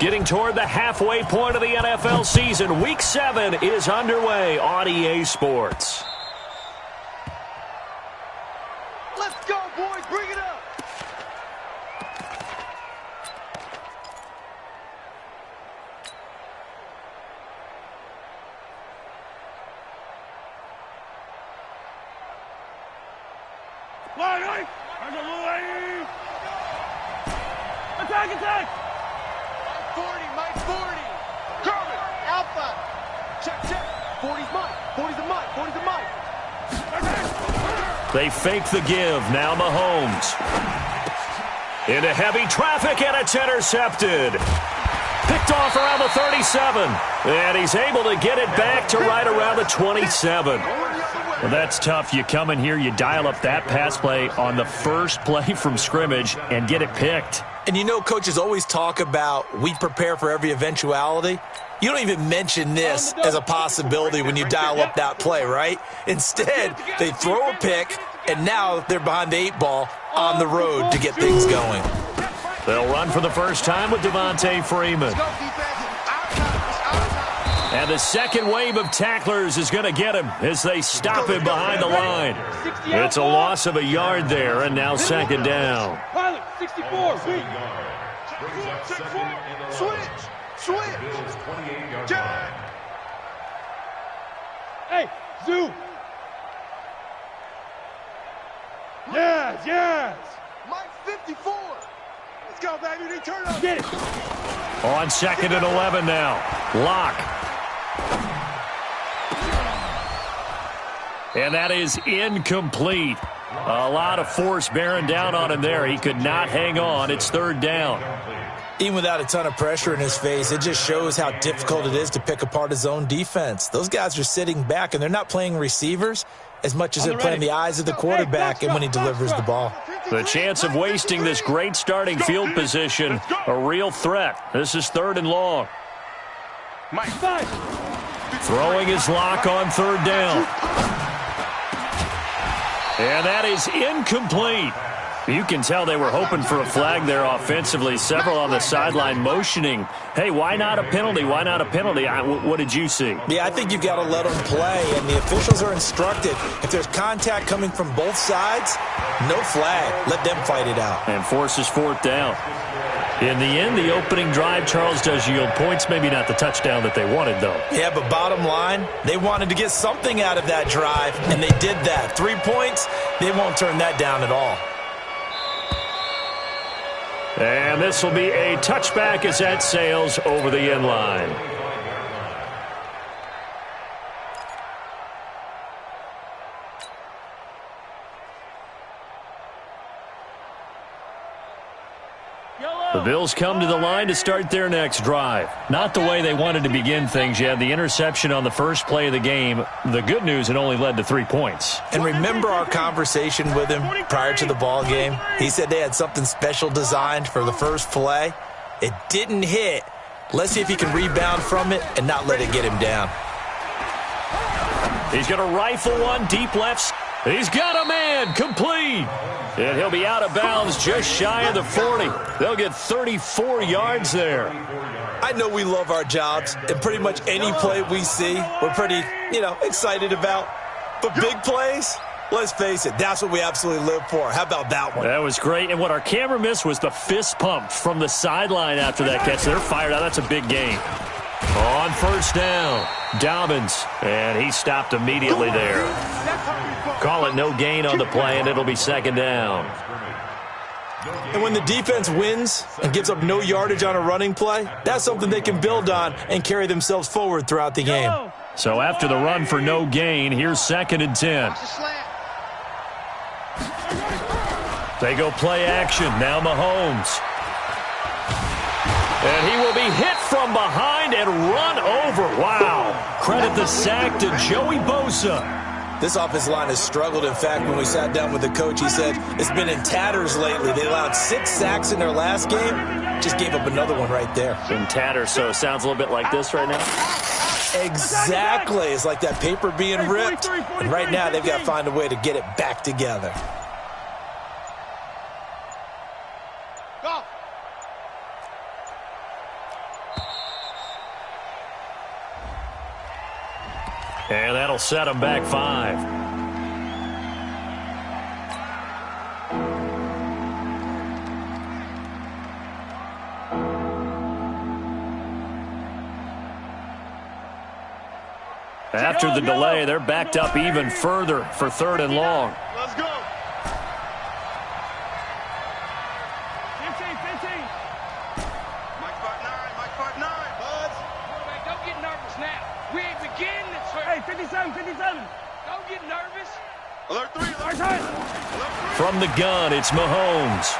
Getting toward the halfway point of the NFL season. Week 7 is underway on EA Sports. Let's go, boys. Bring it up. Attack, attack! 40, Mike 40. Coming. Alpha. Check, check. 40's Mike. 40's a Mike. 40's a Mike. They fake the give. Now Mahomes. Into heavy traffic, and it's intercepted. Picked off around the 37. And he's able to get it back to right around the 27. Well, that's tough. You come in here, you dial up that pass play on the first play from scrimmage and get it picked. And you know coaches always talk about we prepare for every eventuality. You don't even mention this as a possibility when you dial up that play, right? Instead, they throw a pick, and now they're behind the 8 ball on the road to get things going. They'll run for the first time with Devontae Freeman. And the second wave of tacklers is going to get him as they stop him behind the line. It's a loss of a yard there, and now second down. 64, Switch. Jack. Hey, Zoo. Yes. Mike 54. Let's go, baby. Return up. Get it. On second and 11 now. Lock. And that is incomplete. A lot of force bearing down on him there. He could not hang on. It's third down. Even without a ton of pressure in his face, it just shows how difficult it is to pick apart his own defense. Those guys are sitting back, and they're not playing receivers as much as they're playing the eyes of the quarterback and when he delivers the ball. The chance of wasting this great starting field position, a real threat. This is third and long. Throwing his lock on third down. And that is incomplete. You can tell they were hoping for a flag there offensively. Several on the sideline motioning, hey, why not a penalty? Why not a penalty? What did you see? Yeah, I think you've got to let them play, and the officials are instructed. If there's contact coming from both sides, no flag. Let them fight it out. And forces fourth down. In the end, the opening drive, Charles, does yield points. Maybe not the touchdown that they wanted, though. Yeah, but bottom line, they wanted to get something out of that drive, and they did that. 3 points, they won't turn that down at all. And this will be a touchback as that sails over the end line. The Bills come to the line to start their next drive. Not the way they wanted to begin things. You had the interception on the first play of the game. The good news, it only led to 3 points. And remember our conversation with him prior to the ball game? He said they had something special designed for the first play. It didn't hit. Let's see if he can rebound from it and not let it get him down. He's going to rifle one deep left. He's got a man, complete. And he'll be out of bounds just shy of the 40. They'll get 34 yards there. I know we love our jobs, and pretty much any play we see, we're pretty, excited about. But big plays, let's face it, that's what we absolutely live for. How about that one? That was great. And what our camera missed was the fist pump from the sideline after that catch. They're fired out. That's a big gain. On first down, Dobbins, and he stopped immediately there. Call it no gain on the play, and it'll be second down. And when the defense wins and gives up no yardage on a running play, that's something they can build on and carry themselves forward throughout the game. So after the run for no gain, here's second and 10. They go play action. Now Mahomes. And he will be hit from behind and run over. Wow. Credit the sack to Joey Bosa. This offensive line has struggled. In fact, when we sat down with the coach, he said it's been in tatters lately. They allowed 6 sacks in their last game. Just gave up another one right there. In tatters, so it sounds a little bit like this right now. Exactly. It's like that paper being ripped. And right now, they've got to find a way to get it back together. And that'll set them back 5. After the delay, they're backed up even further for 3rd and long. Let's go. 15. Mike 5'9", Mike 5'9", Buds. Quarterback, don't get nervous now. We ain't beginning the trip. Hey, 57. Don't get nervous. Alert 3, alert 3. Alert 3. From the gun, it's Mahomes.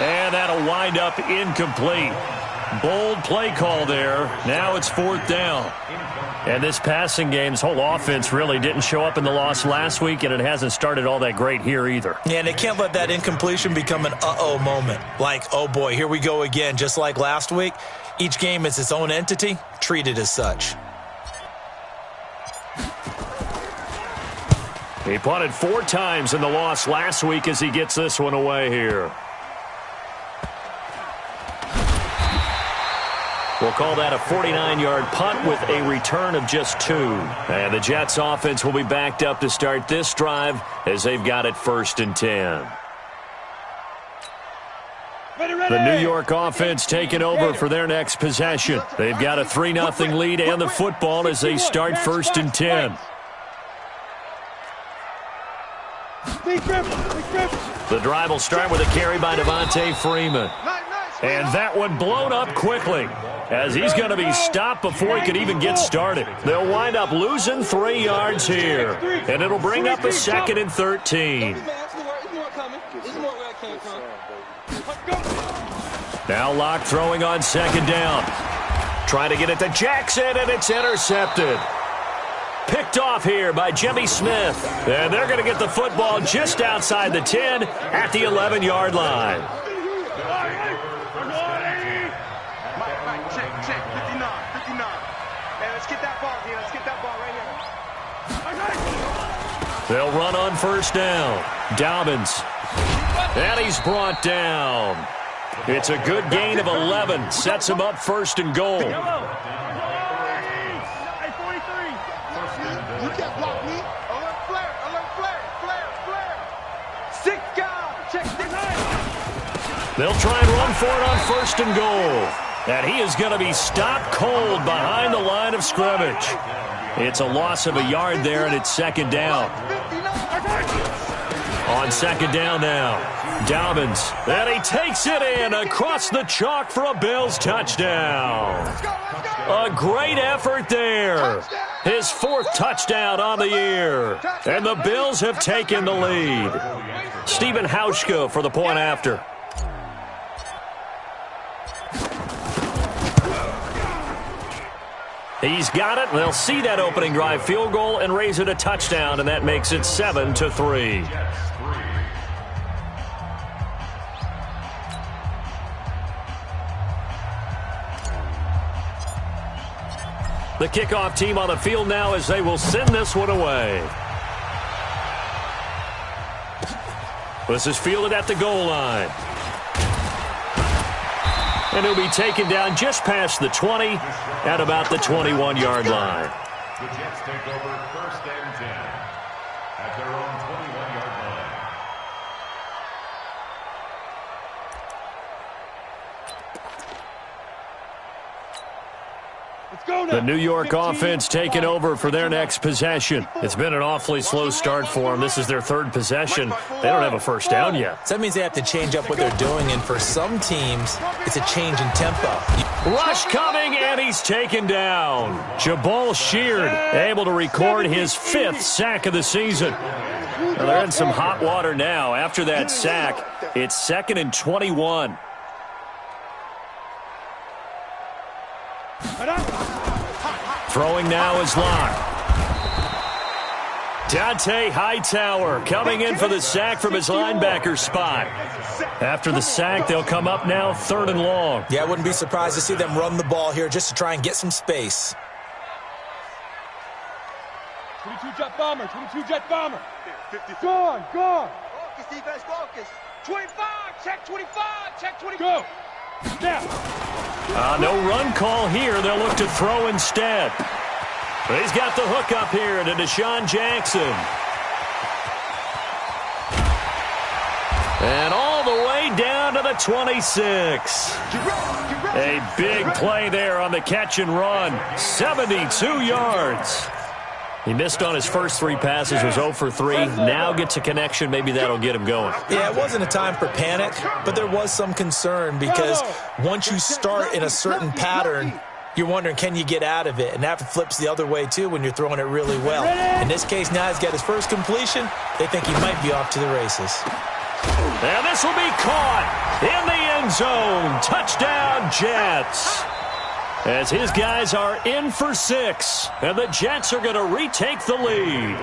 And that'll wind up incomplete. Bold play call there. Now it's 4th down. And this passing game's whole offense really didn't show up in the loss last week, and it hasn't started all that great here either. Yeah, and they can't let that incompletion become an uh-oh moment. Like, oh boy, here we go again, just like last week. Each game is its own entity, treated as such. He punted 4 times in the loss last week as he gets this one away here. We'll call that a 49-yard punt with a return of just 2. And the Jets offense will be backed up to start this drive as they've got it 1st and 10. The New York offense taking over for their next possession. They've got a 3-0 lead and the football as they start 1st and 10. The drive will start with a carry by Devontae Freeman. And that one blown up quickly as he's going to be stopped before he could even get started. They'll wind up losing 3 yards here, and it'll bring up a 2nd and 13. Now Locke throwing on 2nd down. Trying to get it to Jackson, and it's intercepted. Picked off here by Jimmy Smith. And they're going to get the football just outside the 10 at the 11-yard line. Check, 59. Man, let's get that ball here. Let's get that ball right here. They'll run on 1st down. Dobbins. And he's brought down. It's a good gain of 11. Sets him up 1st and goal. You can't block me. Alert flare. 6 guys. Check 6. They'll try and run for it on 1st and goal. And he is going to be stopped cold behind the line of scrimmage. It's a loss of a yard there, and it's 2nd down. On 2nd down now, Dobbins. And he takes it in across the chalk for a Bills touchdown. A great effort there. His 4th touchdown on the year. And the Bills have taken the lead. Stephen Hauschka for the point after. He's got it. They'll see that opening drive field goal and raise it a touchdown, and that makes it 7-3. The kickoff team on the field now as they will send this one away. This is fielded at the goal line. And he'll be taken down just past the 20 at about the 21-yard line. The Jets take over 1st and 10 at their own 21-yard line. The New York offense taking over for their next possession. It's been an awfully slow start for them. This is their 3rd possession. They don't have a 1st down yet. So that means they have to change up what they're doing, and for some teams, it's a change in tempo. Rush coming, and he's taken down. Jabal Sheard able to record his 5th sack of the season. Well, they're in some hot water now. After that sack, it's 2nd and 21. Throwing now is Locke. Dante Hightower coming in for the sack from his linebacker spot. After the sack, they'll come up now 3rd and long. Yeah, I wouldn't be surprised to see them run the ball here just to try and get some space. 22 jet bomber. Gone. Focus, defense, focus. 25, check 25, check 25. Go. No run call here. They'll look to throw instead. But he's got the hook up here to Deshaun Jackson. And all the way down to the 26. A big play there on the catch and run. 72 yards. He missed on his first 3 passes, was 0 for 3. Now gets a connection. Maybe that'll get him going. Yeah, it wasn't a time for panic, but there was some concern because once you start in a certain pattern, you're wondering, can you get out of it? And that flips the other way, too, when you're throwing it really well. In this case, now he's got his first completion. They think he might be off to the races. And this will be caught in the end zone. Touchdown, Jets. As his guys are in for 6, and the Jets are going to retake the lead.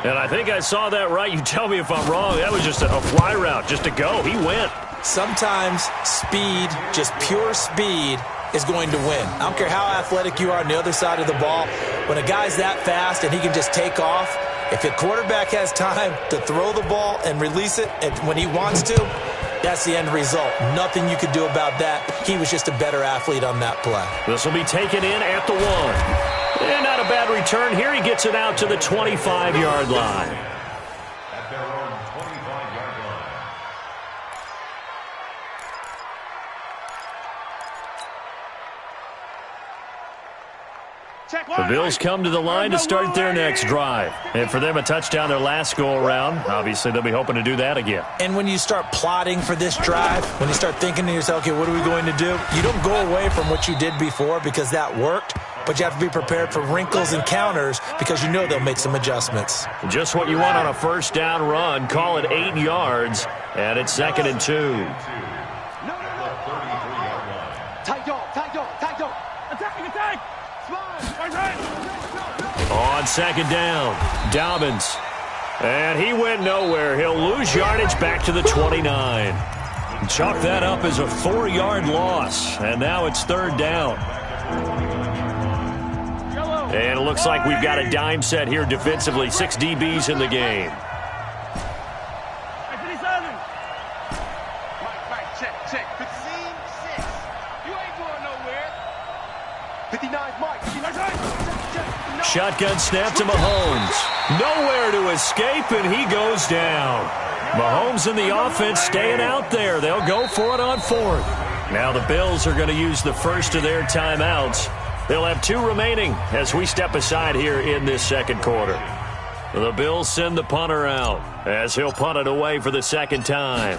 And I think I saw that right. You tell me if I'm wrong. That was just a fly route, just to go. He went. Sometimes speed, just pure speed, is going to win. I don't care how athletic you are on the other side of the ball. When a guy's that fast and he can just take off, if the quarterback has time to throw the ball and release it when he wants to, that's the end result. Nothing you could do about that. He was just a better athlete on that play. This will be taken in at the 1. And not a bad return here. He gets it out to the 25-yard line. At their own 25-yard line. The Bills come to the line to start their next drive. And for them, a touchdown their last go-around. Obviously, they'll be hoping to do that again. And when you start plotting for this drive, when you start thinking to yourself, okay, what are we going to do? You don't go away from what you did before because that worked, but you have to be prepared for wrinkles and counters because you know they'll make some adjustments. Just what you want on a first down run. Call it 8 yards, and it's 2nd and 2. Tight dog, tight dog, tight dog. Attack! On 2nd down, Dobbins. And he went nowhere. He'll lose yardage back to the 29. Chalk that up as a 4-yard loss. And now it's 3rd down. And it looks like we've got a dime set here defensively. 6 DBs in the game. Check. 15-6. You ain't going nowhere. 59 Mike. Shotgun snap to Mahomes. Nowhere to escape, and he goes down. Mahomes and the offense staying out there. They'll go for it on 4th. Now the Bills are going to use the first of their timeouts. They'll have 2 remaining as we step aside here in this 2nd quarter. The Bills send the punter out as he'll punt it away for the 2nd time.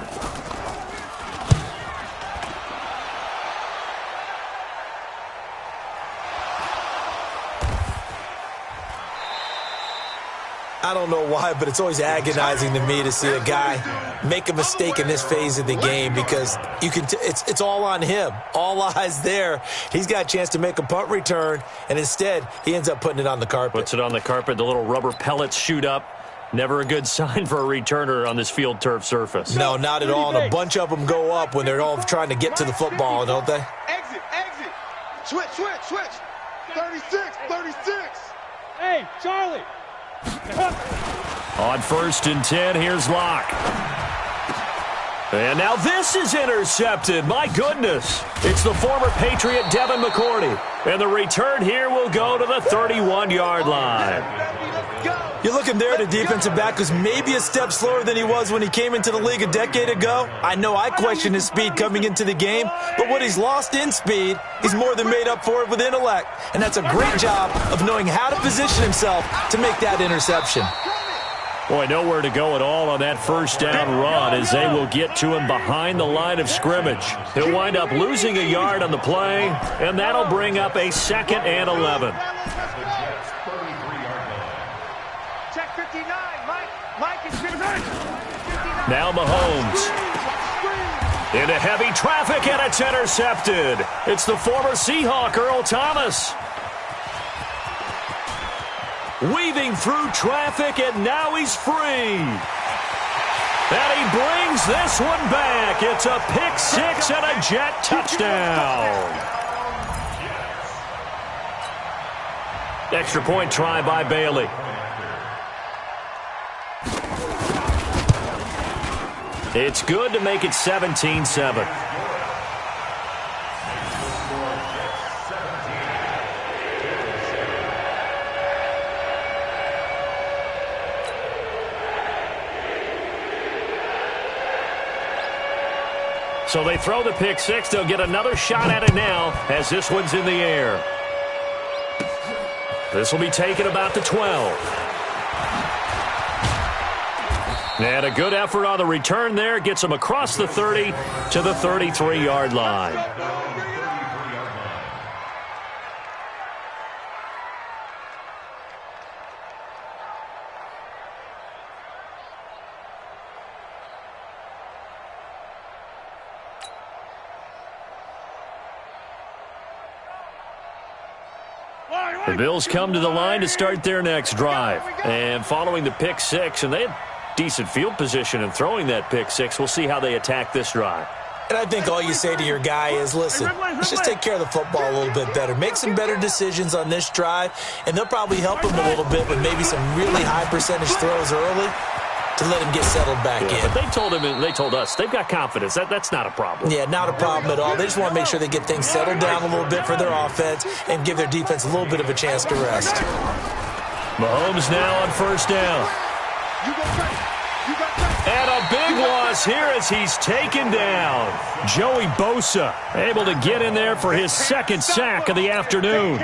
I don't know why, but it's always agonizing to me to see a guy make a mistake in this phase of the game because you can. It's all on him. All eyes there. He's got a chance to make a punt return, and instead he ends up putting it on the carpet. Puts it on the carpet. The little rubber pellets shoot up. Never a good sign for a returner on this field turf surface. No, not at all. And a bunch of them go up when they're all trying to get to the football, don't they? Exit. Switch. 36. Hey, Charlie. On 1st and 10, here's Locke. And now this is intercepted. My goodness. It's the former Patriot Devin McCourty. And the return here will go to the 31-yard line. You're looking there at a defensive back who's maybe a step slower than he was when he came into the league a decade ago. I know I questioned his speed coming into the game, but what he's lost in speed, he's more than made up for it with intellect. And that's a great job of knowing how to position himself to make that interception. Boy, nowhere to go at all on that first down run as they will get to him behind the line of scrimmage. He'll wind up losing a yard on the play, and that'll bring up a 2nd and 11. Check 59. Mike is 59. Now Mahomes. Into heavy traffic, and it's intercepted. It's the former Seahawk, Earl Thomas. Weaving through traffic, and now he's free. And he brings this one back. It's a pick 6 and a Jet touchdown. Extra point try by Bailey. It's good to make it 17-7. So they throw the pick six. They'll get another shot at it now as this one's in the air. This will be taken about the 12. And a good effort on the return there. Gets them across the 30 to the 33-yard line. The Bills come to the line to start their next drive. And following the pick six, and they had decent field position in throwing that pick six. We'll see how they attack this drive. And I think all you say to your guy is, listen, let's just take care of the football a little bit better. Make some better decisions on this drive, and they'll probably help him a little bit with maybe some really high percentage throws early to let him get settled back in. But they told him and they told us they've got confidence. That's not a problem. Yeah, not a problem at all. They just want to make sure they get things settled down a little bit for their offense and give their defense a little bit of a chance to rest. Mahomes now on first down. And a big loss here as he's taken down. Joey Bosa able to get in there for his second sack of the afternoon.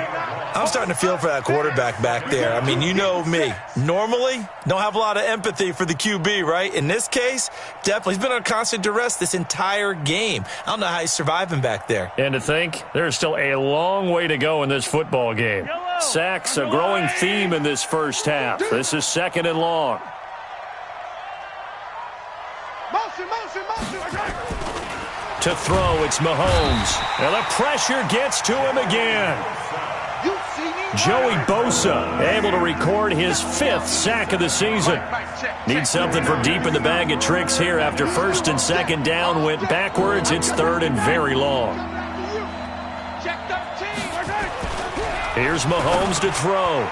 I'm starting to feel for that quarterback back there. I mean, you know me. Normally, don't have a lot of empathy for the QB, right? In this case, definitely. He's been on constant duress this entire game. I don't know how he's surviving back there. And to think, there's still a long way to go in this football game. Sacks, a growing theme in this first half. This is second and long. To throw, it's Mahomes. And the pressure gets to him again. Joey Bosa able to record his 5th sack of the season. Needs something from deep in the bag of tricks here after first and second down went backwards. It's third and very long. Here's Mahomes to throw.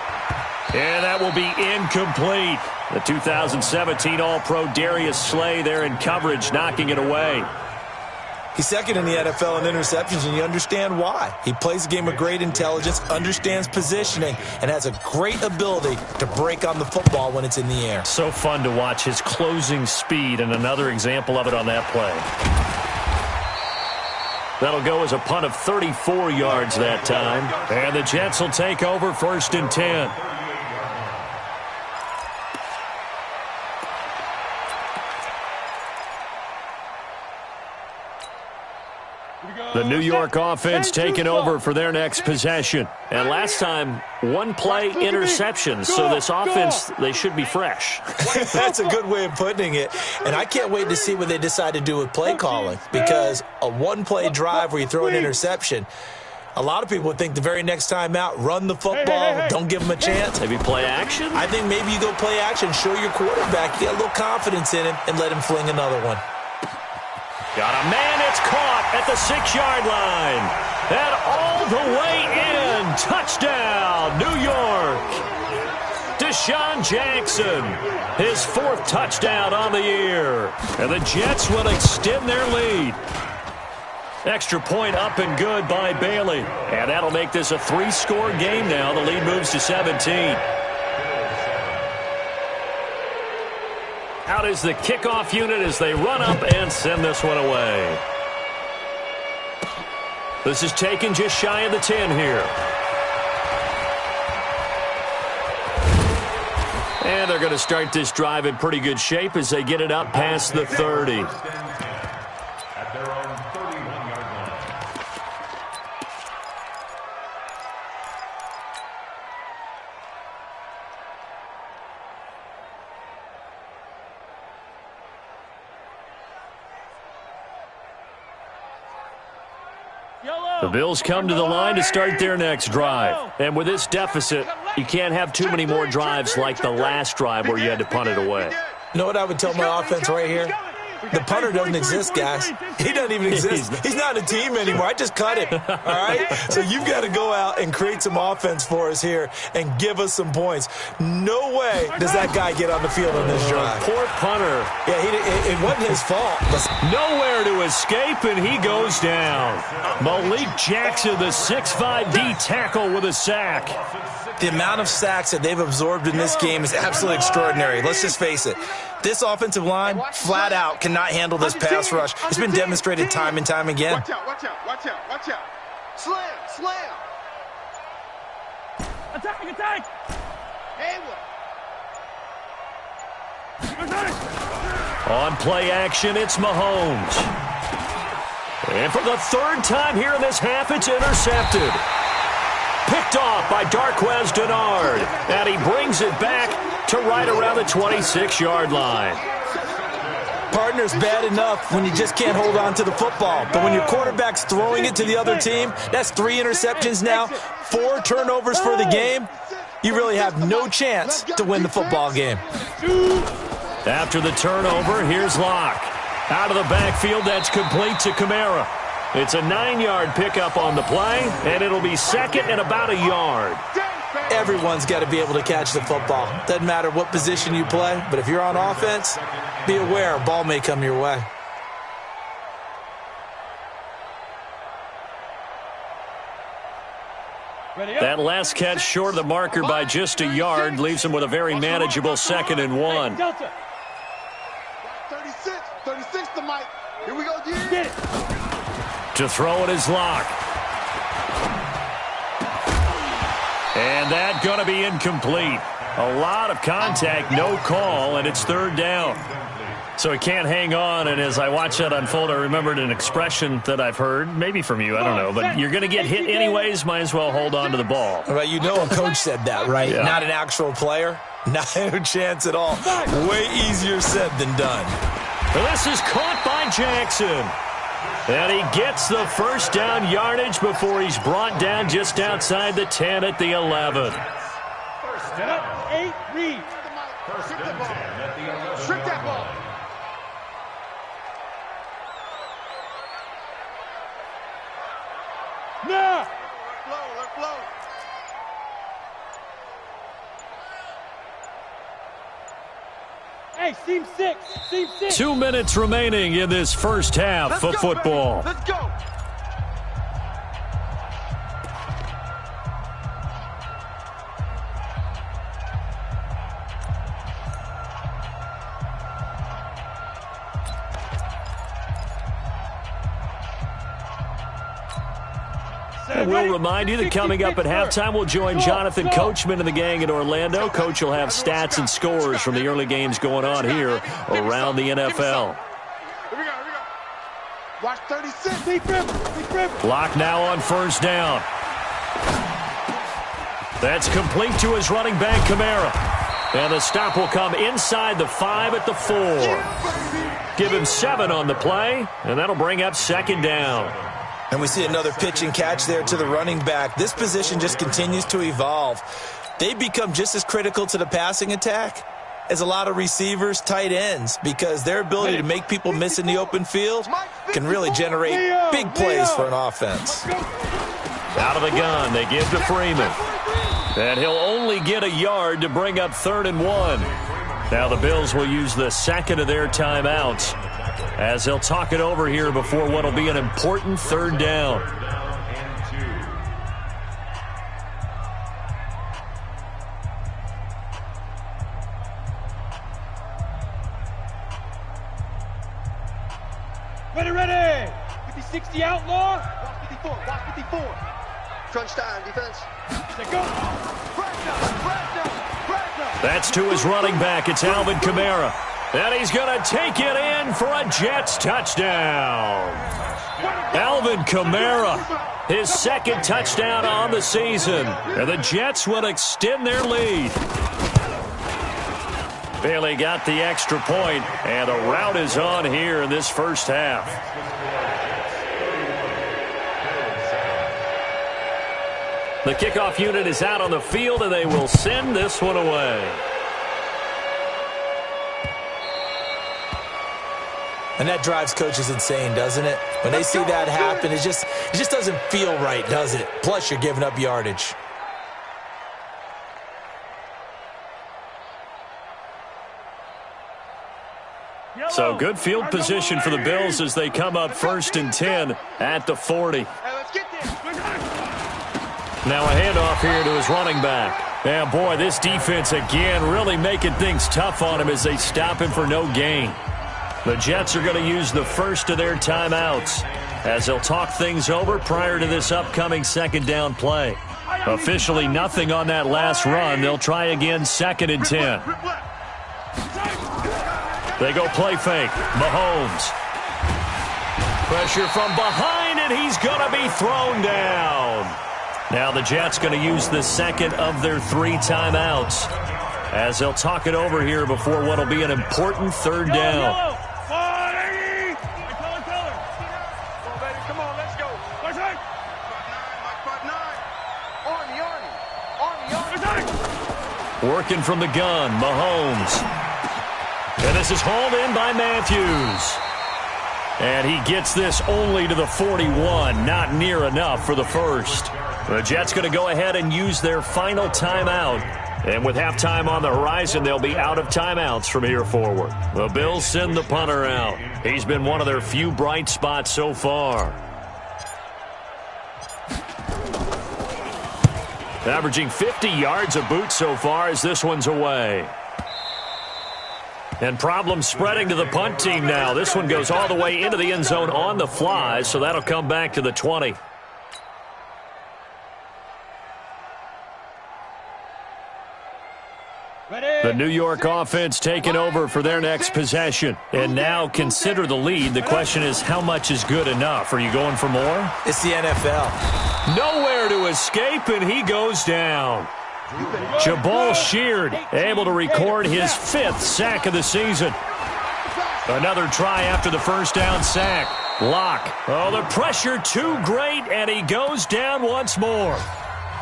And that will be incomplete. The 2017 All-Pro Darius Slay there in coverage, knocking it away. He's second in the NFL in interceptions, and you understand why. He plays a game of great intelligence, understands positioning, and has a great ability to break on the football when it's in the air. So fun to watch his closing speed, and another example of it on that play. That'll go as a punt of 34 yards that time. And the Jets will take over first and 10. The New York offense taking over for their next possession. And last time, one play interception. So this offense, they should be fresh. That's a good way of putting it. And I can't wait to see what they decide to do with play calling. Because a one-play drive where you throw an interception, a lot of people would think the very next time out, run the football, don't give them a chance. Maybe play action? I think maybe you go play action, show your quarterback, you got a little confidence in him, and let him fling another one. Got a man, it's caught at the 6-yard line. And all the way in. Touchdown, New York. Deshaun Jackson, his 4th touchdown on the year. And the Jets will extend their lead. Extra point up and good by Bailey. And that'll make this a 3-score game now. The lead moves to 17. Out is the kickoff unit as they run up and send this one away. This is taken just shy of the 10 here. And they're going to start this drive in pretty good shape as they get it up past the 30. At their own 31-yard line. The Bills come to the line to start their next drive. And with this deficit, you can't have too many more drives like the last drive where you had to punt it away. You know what I would tell my offense right here? The punter doesn't exist, guys. He doesn't even exist. He's not a team anymore. I just cut him, all right? So you've got to go out and create some offense for us here and give us some points. No way does that guy get on the field on this drive. Poor punter. Yeah, it wasn't his fault. Nowhere to escape, and he goes down. Malik Jackson, the 6'5" D tackle with a sack. The amount of sacks that they've absorbed in this game is absolutely extraordinary. Let's just face it. This offensive line, flat out, cannot handle this pass rush. It's been demonstrated time and time again. Watch out, watch out, watch out, watch out. Slam, slam. Attack! Hayward. On play action, it's Mahomes. And for the third time here in this half, it's intercepted. Picked off by Darquez Denard. And he brings it back to right around the 26-yard line. Partner's bad enough when you just can't hold on to the football. But when your quarterback's throwing it to the other team, that's 3 interceptions now, 4 turnovers for the game. You really have no chance to win the football game. After the turnover, here's Locke. Out of the backfield, that's complete to Kamara. It's a 9-yard pickup on the play, and it'll be second and about a yard. Everyone's got to be able to catch the football. Doesn't matter what position you play, but if you're on offense, be aware a ball may come your way. That last catch short of the marker by just a yard leaves him with a very manageable 2nd and 1. 36 to Mike. Here we go, G. Get it. To throw it is Locke. And that going to be incomplete. A lot of contact, no call, and it's 3rd down. So he can't hang on, and as I watch that unfold, I remembered an expression that I've heard, maybe from you, I don't know, but you're going to get hit anyways, might as well hold on to the ball. Well, you know a coach said that, right? Yeah. Not an actual player. Not a chance at all. Way easier said than done. Well, this is caught by Jackson. And he gets the first down yardage before he's brought down just outside the 10 at the 11. 8, read. First and 10 at the 11. Trick that ball. Nah. Let flow. Hey, seam 6. 2 minutes remaining in this first half of football. Let's go. And we'll remind you that coming up at halftime, we'll join Jonathan Coachman and the gang in Orlando. Coach will have stats and scores from the early games going on here around the NFL. Here we go. Watch 36. Deep river. Block now on first down. That's complete to his running back, Kamara. And the stop will come inside the 5 at the 4. Give him 7 on the play, and that'll bring up 2nd down. And we see another pitch and catch there to the running back. This position just continues to evolve. They become just as critical to the passing attack as a lot of receivers, tight ends, because their ability to make people miss in the open field can really generate big plays for an offense. Out of the gun, they give to Freeman. And he'll only get a yard to bring up 3rd and 1. Now the Bills will use the second of their timeouts as they'll talk it over here before what will be an important 3rd down. Ready. 50-60 outlaw. Watch 54. Crunch time, defense. Let's go. That's to his running back. It's Alvin Kamara. And he's going to take it in for a Jets touchdown. Alvin Kamara, his 2nd touchdown on the season. And the Jets will extend their lead. Bailey got the extra point, and the rout is on here in this first half. The kickoff unit is out on the field, and they will send this one away. And that drives coaches insane, doesn't it? When they see that happen, it just doesn't feel right, does it? Plus, you're giving up yardage. So good field position for the Bills as they come up 1st and 10 at the 40. Hey, let's get this. Now a handoff here to his running back. And, boy, this defense again really making things tough on him as they stop him for no gain. The Jets are going to use the first of their timeouts as they'll talk things over prior to this upcoming second down play. Officially nothing on that last run. They'll try again 2nd and 10. They go play fake. Mahomes. Pressure from behind, and he's going to be thrown down. Now the Jets going to use the second of their 3 timeouts as they'll talk it over here before what will be an important 3rd down. Working from the gun, Mahomes. And this is hauled in by Matthews. And he gets this only to the 41, not near enough for the first. The Jets going to go ahead and use their final timeout. And with halftime on the horizon, they'll be out of timeouts from here forward. The Bills send the punter out. He's been one of their few bright spots so far. Averaging 50 yards a boot so far as this one's away. And problems spreading to the punt team now. This one goes all the way into the end zone on the fly, so that'll come back to the 20. The New York offense taking over for their next possession. And now consider the lead. The question is, how much is good enough? Are you going for more? It's the NFL. Nowhere to escape, and he goes down. Jabal Sheard able to record his 5th sack of the season. Another try after the first down sack. Lock. Oh, the pressure too great, and he goes down once more.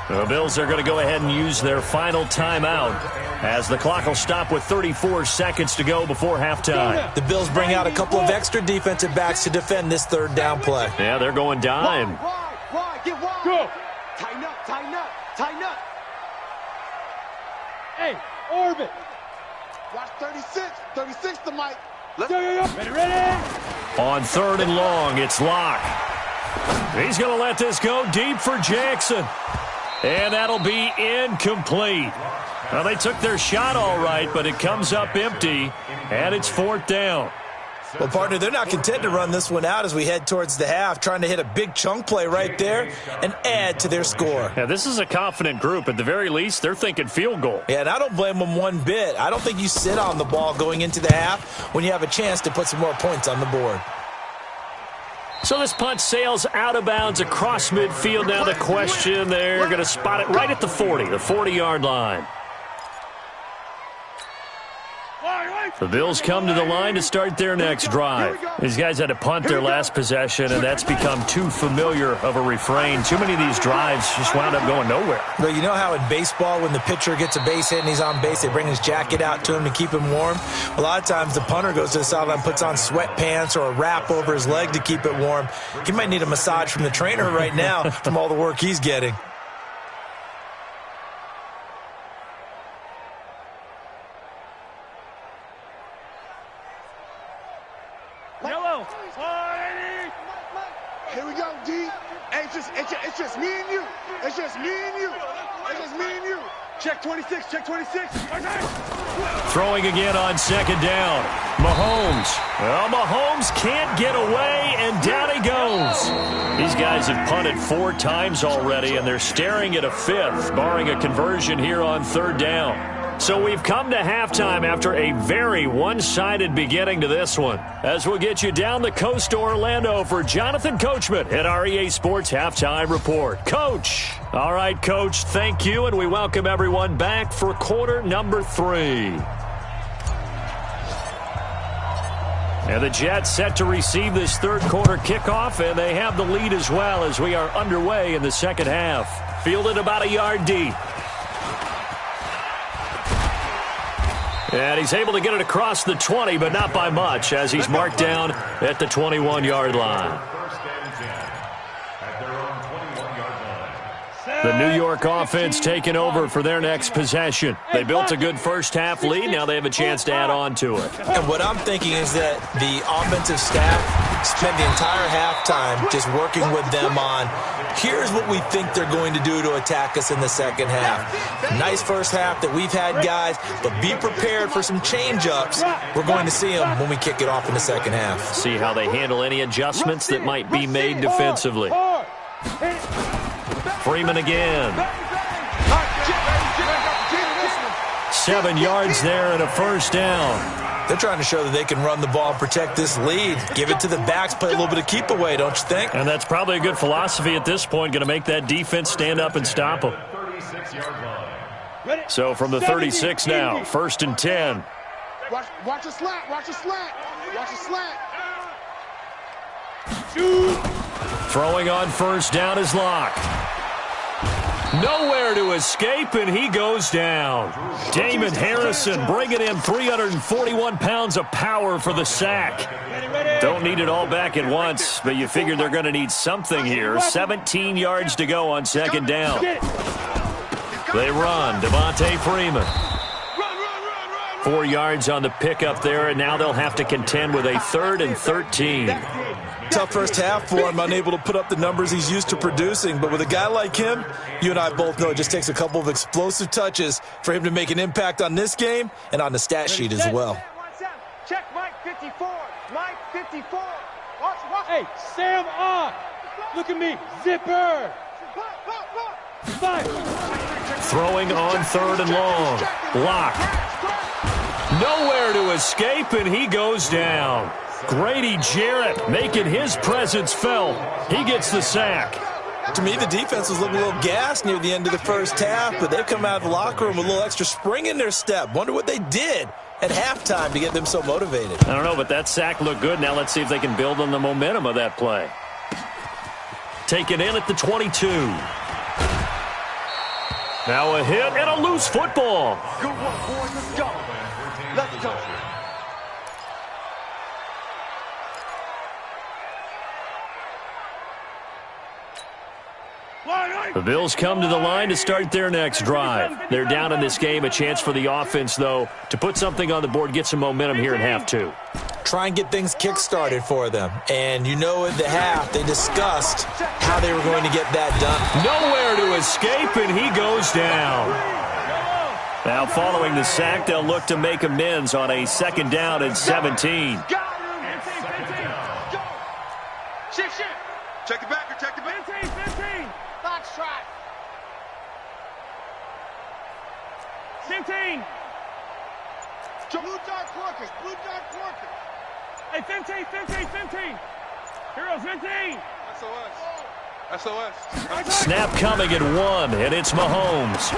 The Bills are going to go ahead and use their final timeout as the clock will stop with 34 seconds to go before halftime. The Bills bring out a couple of extra defensive backs to defend this 3rd down play. Yeah, they're going dime. Wide, get wide. Go. Tighten up, tighten up, tighten up. Hey, orbit. Watch 36, 36 to Mike. Let's Yo. Ready. On 3rd and long, it's Lock. He's going to let this go deep for Jackson. And that'll be incomplete. Well, they took their shot all right, but it comes up empty, and it's 4th down. Well, partner, they're not content to run this one out as we head towards the half, trying to hit a big chunk play right there and add to their score. Yeah, this is a confident group. At the very least, they're thinking field goal. Yeah, and I don't blame them one bit. I don't think you sit on the ball going into the half when you have a chance to put some more points on the board. So this punt sails out of bounds across midfield. Now the question, they're going to spot it right at the 40, the 40-yard line. The Bills come to the line to start their next drive. These guys had to punt their last possession, and that's become too familiar of a refrain. Too many of these drives just wound up going nowhere. Well, you know how in baseball when the pitcher gets a base hit and he's on base, they bring his jacket out to him to keep him warm? A lot of times the punter goes to the sideline, puts on sweatpants or a wrap over his leg to keep it warm. He might need a massage from the trainer right now from all the work he's getting. Yellow. Here we go, D. Hey, it's just me and you. It's just me and you. It's just me and you. Check 26, check 26. Throwing again on 2nd down. Mahomes. Well, Mahomes can't get away, and down he goes. These guys have punted 4 times already, and they're staring at a 5th, barring a conversion here on 3rd down. So we've come to halftime after a very one-sided beginning to this one. As we'll get you down the coast to Orlando for Jonathan Coachman at our EA Sports Halftime Report. Coach. All right, Coach, thank you, and we welcome everyone back for quarter number 3. And the Jets set to receive this 3rd quarter kickoff, and they have the lead as well as we are underway in the second half. Fielded about a yard deep. And he's able to get it across the 20, but not by much, as he's marked down at the 21-yard line. The New York offense taking over for their next possession. They built a good first-half lead. Now they have a chance to add on to it. And what I'm thinking is that the offensive staff spent the entire halftime just working with them on, here's what we think they're going to do to attack us in the second half. Nice first half that we've had, guys, but be prepared for some change-ups. We're going to see them when we kick it off in the second half. See how they handle any adjustments that might be made defensively. Freeman again. 7 yards there and a first down. They're trying to show that they can run the ball and protect this lead. Give it to the backs, play a little bit of keep away, don't you think? And that's probably a good philosophy at this point, going to make that defense stand up and stop them. So from the 36 now, 1st and 10. Watch a slant, watch a slant, watch a slant. Throwing on first down is Locke. Nowhere to escape, and he goes down. Damon Harrison bringing in 341 pounds of power for the sack. Don't need it all back at once, but you figure they're going to need something here. 17 yards to go on second down. They run. Devontae Freeman. 4 yards on the pickup there, and now they'll have to contend with a 3rd and 13. Tough first half for him, unable to put up the numbers he's used to producing. But with a guy like him, you and I both know it just takes a couple of explosive touches for him to make an impact on this game and on the stat sheet as well. Check Mike 54. Mike 54. Watch. Hey, Sam on. Look at me. Zipper. Throwing on 3rd and long. Block. Nowhere to escape, and he goes down. Grady Jarrett making his presence felt. He gets the sack. To me, the defense was looking a little gassed near the end of the first half, but they've come out of the locker room with a little extra spring in their step. Wonder what they did at halftime to get them so motivated. I don't know, but that sack looked good. Now let's see if they can build on the momentum of that play. Taken in at the 22. Now a hit and a loose football. Good one, boys. Let's go. Let's go. The Bills come to the line to start their next drive. They're down in this game. A chance for the offense, though, to put something on the board, get some momentum here in half two. Try and get things kick-started for them. And you know at the half, they discussed how they were going to get that done. Nowhere to escape, and he goes down. Now, following the sack, they'll look to make amends on a 2nd down and 17. Shift. Check it back. Check it back. 15. Box track. 15. Blue dark workers. Hey, 15. Hero 15. SOS. Snap coming at 1, and it's Mahomes.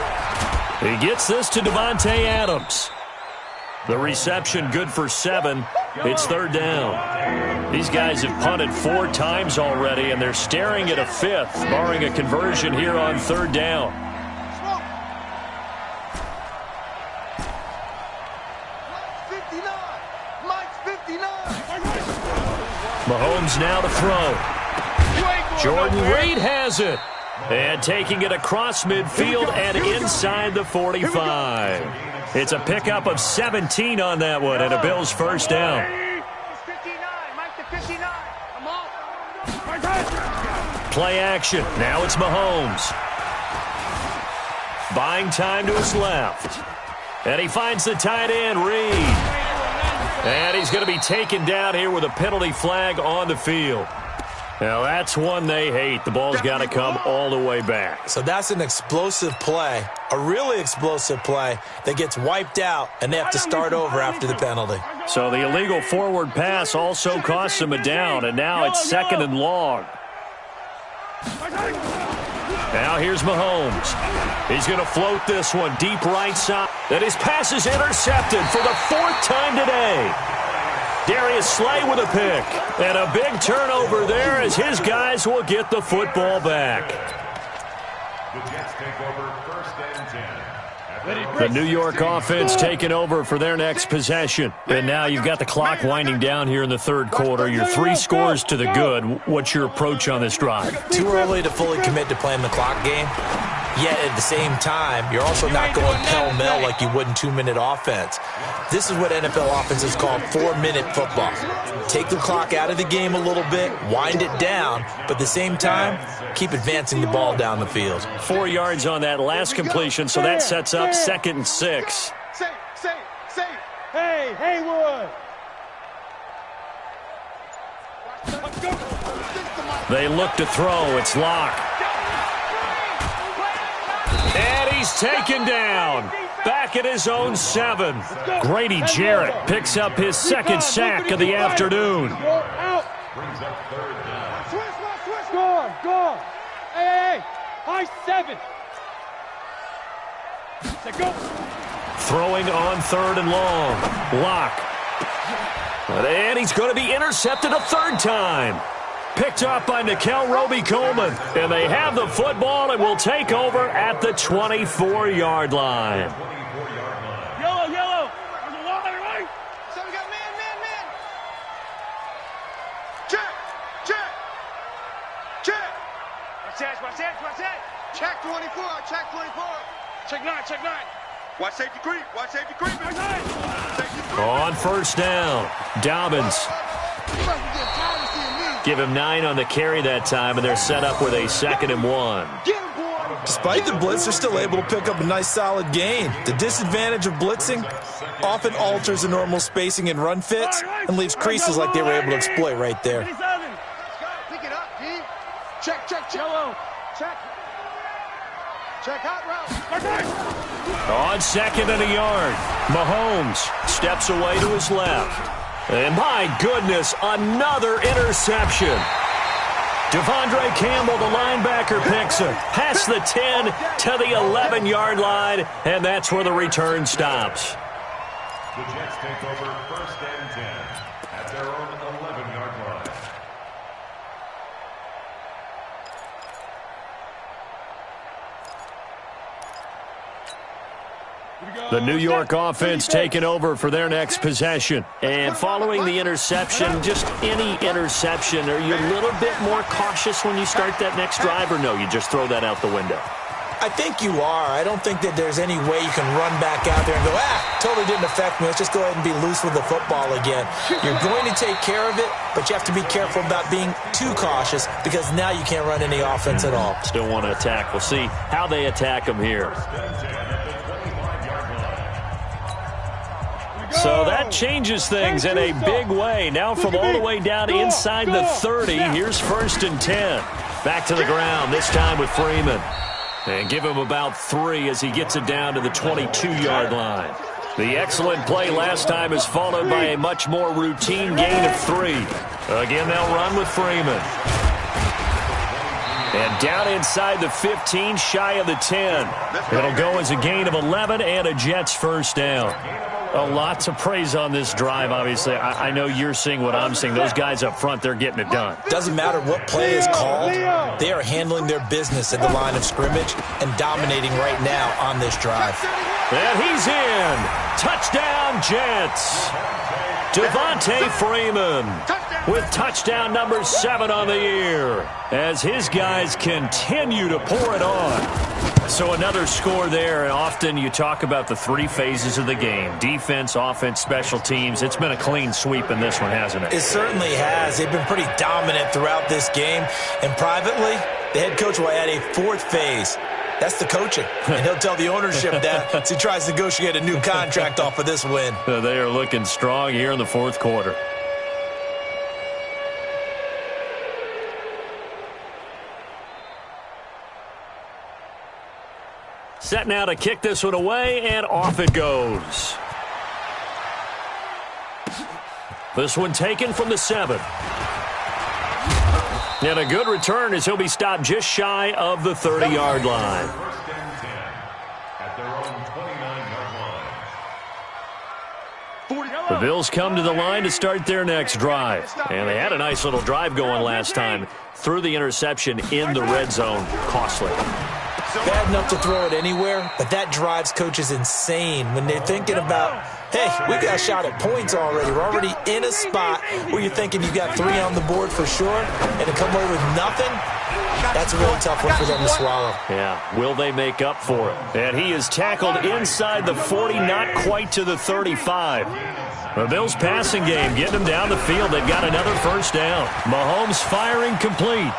He gets this to Devontae Adams. The reception good for 7. It's 3rd down. These guys have punted 4 times already, and they're staring at a 5th, barring a conversion here on 3rd down. Mike's 59. Mahomes now to throw. Jordan Reed has it. And taking it across midfield and inside the 45. It's a pickup of 17 on that one, and a Bills first down. 59. Mike to 59. I'm off. Play action. Now it's Mahomes. Buying time to his left. And he finds the tight end, Reed. And he's going to be taken down here with a penalty flag on the field. Now, that's one they hate. The ball's got to come all the way back. So that's an explosive play, a really explosive play that gets wiped out, and they have to start over after the penalty. So the illegal forward pass also costs them a down, and now it's 2nd and long. Now here's Mahomes. He's going to float this one deep right side. And his pass is intercepted for the 4th time today. Darius Slay with a pick. And a big turnover there as his guys will get the football back. The Jets take over 1st and 10. The New York offense taking over for their next possession. And now you've got the clock winding down here in the 3rd quarter. You're 3 scores to the good. What's your approach on this drive? Too early to fully commit to playing the clock game. Yet at the same time, you're also not going pell-mell like you would in 2-minute offense. This is what NFL offenses call 4-minute football. Take the clock out of the game a little bit, wind it down, but at the same time, keep advancing the ball down the field. 4 yards on that last completion, so that sets up 2nd and 6. Safe. Hey, Haywood. They look to throw. It's Locke. And he's taken down. Back at his own 7. Grady Jarrett picks up his 2nd sack of the afternoon. Brings up 3rd down. Switch. Go. Hey. High 7. Go. Throwing on 3rd and long. Locke. And he's going to be intercepted a 3rd time. Picked up by Nikel Roby-Coleman. And they have the football and will take over at the 24-yard line. Yellow. There's a wall there, right? So we got man. Check. Watch that. Check 24. Check 9. Watch safety creep. Safety creep. On 1st down, Dobbins. Give him 9 on the carry that time, and they're set up with a 2nd and 1. Despite the blitz, they're still able to pick up a nice, solid gain. The disadvantage of blitzing often alters the normal spacing and run fits and leaves creases like they were able to exploit right there. Pick it up, D. Check. Yellow. Check hot route. On 2nd and a yard, Mahomes steps away to his left. And my goodness, another interception. Devondre Campbell, the linebacker, picks it past the 10 to the 11-yard line, and that's where the return stops. The Jets take over 1st and 10 at their own 11-yard line. The New York offense taking over for their next possession. And following the interception, just any interception, are you a little bit more cautious when you start that next drive, or no, you just throw that out the window? I think you are. I don't think that there's any way you can run back out there and go, totally didn't affect me. Let's just go ahead and be loose with the football again. You're going to take care of it, but you have to be careful about being too cautious because now you can't run any offense at all. Still want to attack. We'll see how they attack them here. So that changes things in a big way. Now from all the way down inside the 30, here's 1st and 10. Back to the ground, this time with Freeman. And give him about 3 as he gets it down to the 22-yard line. The excellent play last time is followed by a much more routine gain of 3. Again, they'll run with Freeman. And down inside the 15, shy of the 10. It'll go as a gain of 11 and a Jets 1st down. A lot to praise on this drive, obviously. I know you're seeing what I'm seeing. Those guys up front, they're getting it done. Doesn't matter what play is called. They are handling their business at the line of scrimmage and dominating right now on this drive. And he's in. Touchdown, Jets. Devontae Freeman with touchdown number 7 on the year as his guys continue to pour it on. So another score there, and often you talk about the 3 phases of the game. Defense, offense, special teams. It's been a clean sweep in this one, hasn't it? It certainly has. They've been pretty dominant throughout this game. And privately, the head coach will add a 4th phase. That's the coaching. And he'll tell the ownership that as he tries to negotiate a new contract off of this win. They are looking strong here in the 4th quarter. Set now to kick this one away, and off it goes. This one taken from the 7. And a good return as he'll be stopped just shy of the 30-yard line. 1st and 10 at their own 29-yard line. The Bills come to the line to start their next drive. And they had a nice little drive going last time. Threw the interception in the red zone. Costly. Bad enough to throw it anywhere, but that drives coaches insane when they're thinking about hey, we got a shot at points already. We're already in a spot where you're thinking you've got 3 on the board for sure, and to come away with nothing, that's a really tough one for them to swallow. Yeah, will they make up for it? And he is tackled inside the 40, not quite to the 35. The Bills' passing game getting them down the field. They've got another first down. Mahomes firing complete.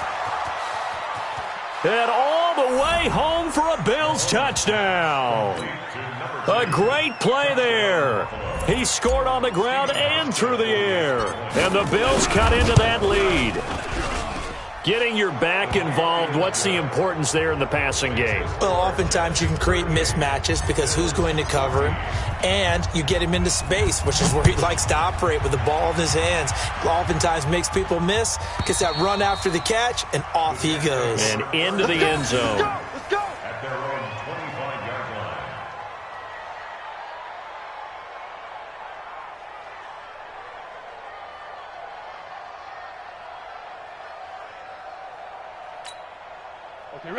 And all the way home for a Bills touchdown. A great play there. He scored on the ground and through the air. And the Bills cut into that lead. Getting your back involved, what's the importance there in the passing game? Well, oftentimes you can create mismatches because who's going to cover him, and you get him into space, which is where he likes to operate with the ball in his hands. Oftentimes makes people miss, gets that run after the catch, and off he goes. And into the end zone. Let's go. At their own 25-yard line.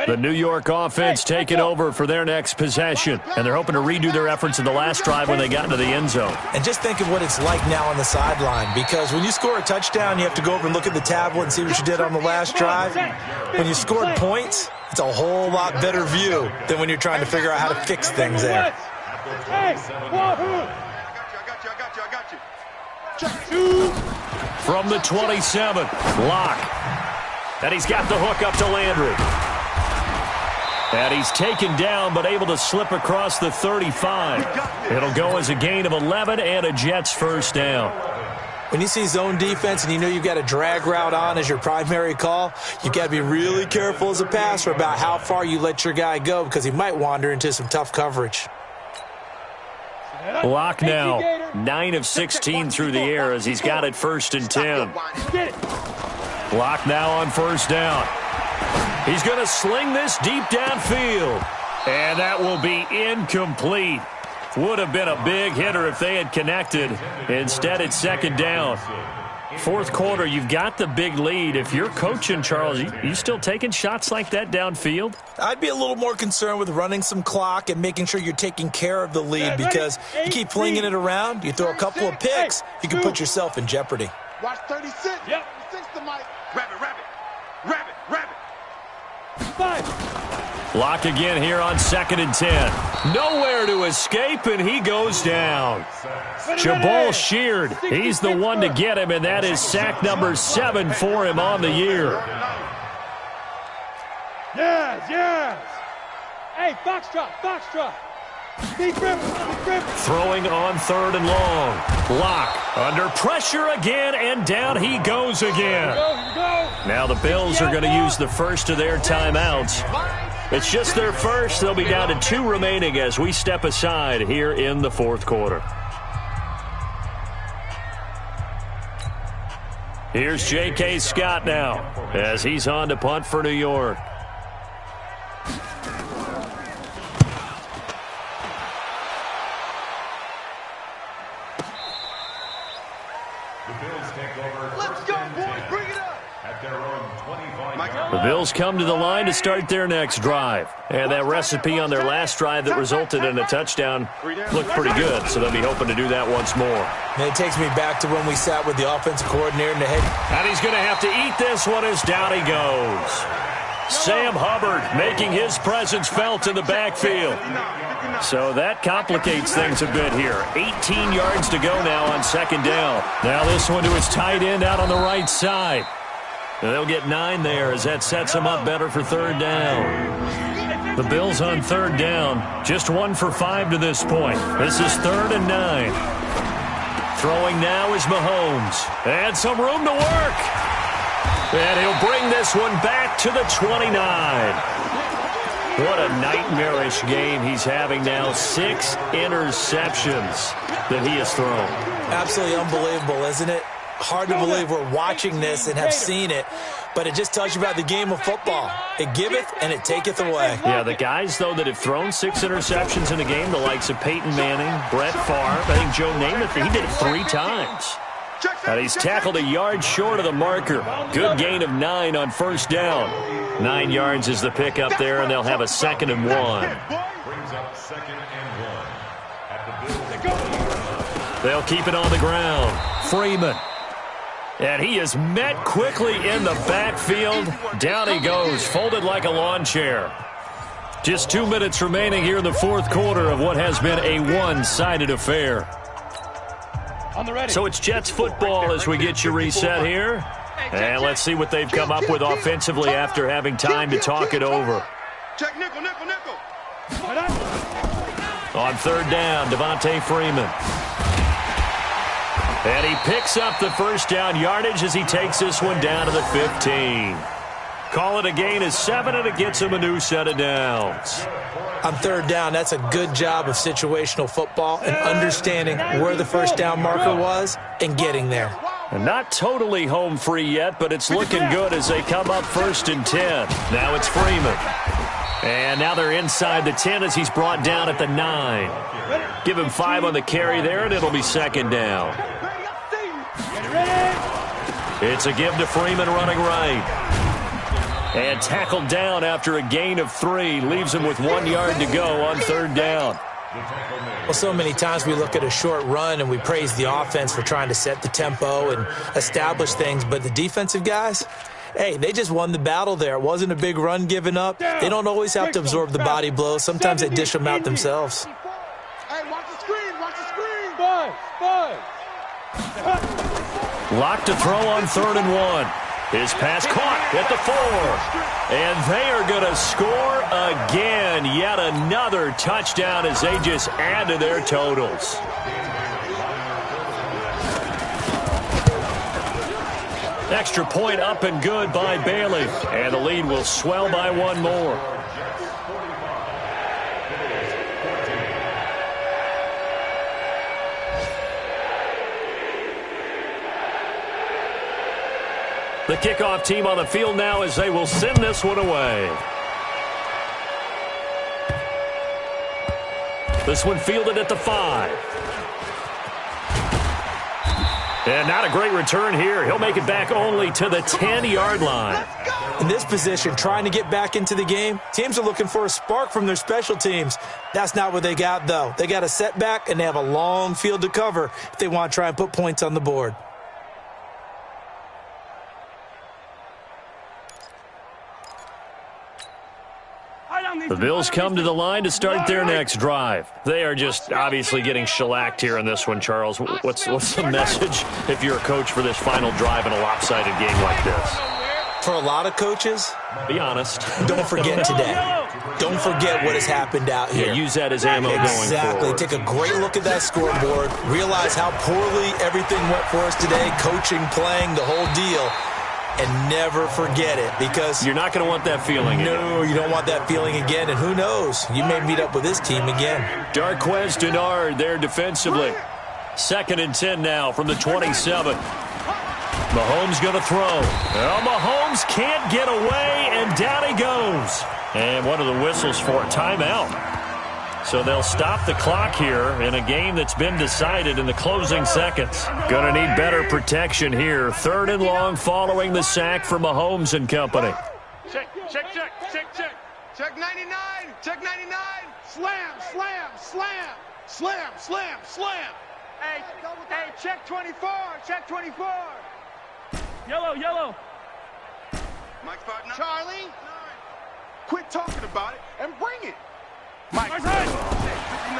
The New York offense taking over for their next possession. And they're hoping to redo their efforts in the last drive when they got into the end zone. And just think of what it's like now on the sideline, because when you score a touchdown, you have to go over and look at the tablet and see what you did on the last drive. When you scored points, it's a whole lot better view than when you're trying to figure out how to fix things there. Hey, From the 27, Locke. And he's got the hook up to Landry. And he's taken down but able to slip across the 35. It'll go as a gain of 11 and a Jets first down. When you see zone defense and you know you've got a drag route on as your primary call, you've got to be really careful as a passer about how far you let your guy go because he might wander into some tough coverage. Locke now 9 of 16 through the air as he's got it 1st and 10. Locke now on first down. He's going to sling this deep downfield. And that will be incomplete. Would have been a big hitter if they had connected. Instead, it's 2nd down. 4th quarter, you've got the big lead. If you're coaching, Charles, you still taking shots like that downfield? I'd be a little more concerned with running some clock and making sure you're taking care of the lead because you keep flinging it around, you throw a couple of picks, you can put yourself in jeopardy. Watch 36. Yep. 36 to Mike. Rabbit. Locke again here on 2nd and 10. Nowhere to escape, and he goes down. Jabal Sheard, he's the one to get him, and that is sack number 7 for him on the year. Yes. Hey, Foxtrot. Deep grip. Throwing on 3rd and long. Locke under pressure again, and down he goes again. Here we go. Now the Bills are going to use the first of their timeouts. It's just their first. They'll be down to 2 remaining as we step aside here in the 4th quarter. Here's J.K. Scott now as he's on to punt for New York. Let's go, boys. Bring it up. At their own 25-yard The Bills come to the line to start their next drive. And that recipe on their last drive that resulted in a touchdown looked pretty good, so they'll be hoping to do that once more. And it takes me back to when we sat with the offensive coordinator and the head. And he's going to have to eat this one as down he goes. Sam Hubbard making his presence felt in the backfield. So that complicates things a bit here. 18 yards to go now on 2nd down. Now this one to his tight end out on the right side. And they'll get 9 there as that sets them up better for 3rd down. The Bills on 3rd down, just 1 for 5 to this point. This is 3rd and 9. Throwing now is Mahomes. And some room to work. And he'll bring this one back to the 29. What a nightmarish game he's having now. 6 interceptions that he has thrown. Absolutely unbelievable, isn't it? Hard to believe we're watching this and have seen it, but it just tells you about the game of football. It giveth and it taketh away. Yeah, the guys, though, that have thrown 6 interceptions in a game, the likes of Peyton Manning, Brett Favre, I think Joe Namath, he did it 3 times. And he's tackled a yard short of the marker. Good gain of 9 on 1st down. 9 yards is the pickup there, and they'll have a 2nd and 1. brings up 2nd and 1. At the Bills' They'll keep it on the ground. Freeman. And he is met quickly in the backfield. Down he goes, folded like a lawn chair. Just 2 minutes remaining here in the fourth quarter of what has been a one-sided affair. So it's Jets football as we get you reset here. And let's see what they've come up with offensively after having time to talk it over. Check nickel, nickel, nickel. On third down, Devontae Freeman. And he picks up the first down yardage as he takes this one down to the 15. Call it a gain of 7, and it gets him a new set of downs. On third down, that's a good job of situational football and understanding where the first down marker was and getting there. And not totally home free yet, but it's looking good as they come up 1st and 10. Now it's Freeman. And now they're inside the 10 as he's brought down at the 9. Give him 5 on the carry there, and it'll be 2nd down. It's a give to Freeman running right. And tackled down after a gain of 3. Leaves him with 1 yard to go on third down. Well, so many times we look at a short run and we praise the offense for trying to set the tempo and establish things. But the defensive guys, hey, they just won the battle there. It wasn't a big run given up. They don't always have to absorb the body blows. Sometimes they dish them out themselves. Hey, watch the screen, watch the screen. Locked to throw on 3rd and 1. His pass caught at the 4. And they are going to score again. Yet another touchdown as they just add to their totals. Extra point up and good by Bailey. And the lead will swell by 1 more. The kickoff team on the field now as they will send this one away. This one fielded at the 5. And not a great return here. He'll make it back only to the 10-yard line. In this position, trying to get back into the game, teams are looking for a spark from their special teams. That's not what they got, though. They got a setback, and they have a long field to cover if they want to try and put points on the board. The Bills come to the line to start their next drive. They are just obviously getting shellacked here in this one, Charles. What's the message if you're a coach for this final drive in a lopsided game like this? For a lot of coaches, be honest. Don't forget today. Don't forget what has happened out here. Yeah, use that as ammo going forward. Exactly. Take a great look at that scoreboard. Realize how poorly everything went for us today. Coaching, playing, the whole deal. And never forget it, because you're not going to want that feeling again. No, you don't want that feeling again. And who knows? You may meet up with this team again. Darquez Denard there defensively. 2nd and 10 now from the 27. Mahomes going to throw. Well, Mahomes can't get away, and down he goes. And what are the whistles for? Timeout. So they'll stop the clock here in a game that's been decided in the closing seconds. Going to need better protection here. 3rd and long following the sack from Mahomes and company. Check. Check 99. Check 99. Slam. Hey, check 24. Check 24. Yellow. Mike's 5-9. Charlie, quit talking about it and bring it. Mike.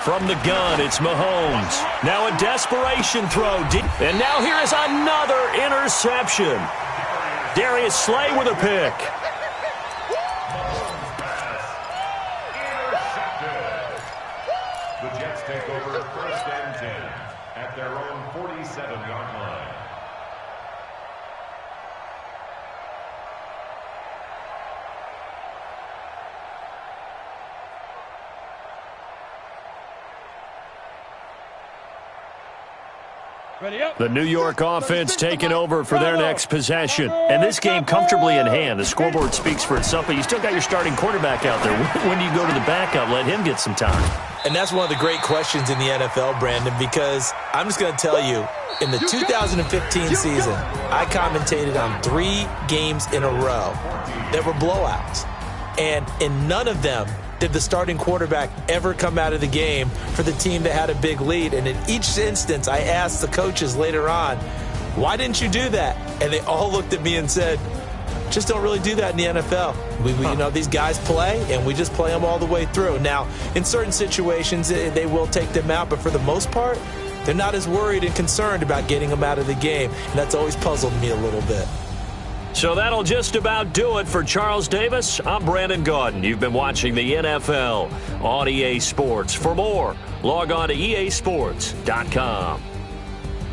From the gun, it's Mahomes. Now a desperation throw. And now here is another interception. Darius Slay with a pick. The Jets take over 1st and 10 at their own 47-yard line. The New York offense taking over for their next possession. And this game comfortably in hand. The scoreboard speaks for itself, but you still got your starting quarterback out there. When do you go to the backup? Let him get some time. And that's one of the great questions in the NFL, Brandon, because I'm just going to tell you, in the 2015 season, I commentated on 3 games in a row that were blowouts. And in none of them did the starting quarterback ever come out of the game for the team that had a big lead. And in each instance, I asked the coaches later on, why didn't you do that? And they all looked at me and said, just don't really do that in the NFL. You know, these guys play, and we just play them all the way through. Now, in certain situations, they will take them out, but for the most part, they're not as worried and concerned about getting them out of the game. And that's always puzzled me a little bit. So that'll just about do it for Charles Davis. I'm Brandon Gaudin. You've been watching the NFL on EA Sports. For more, log on to easports.com.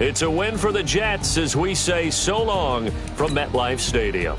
It's a win for the Jets as we say so long from MetLife Stadium.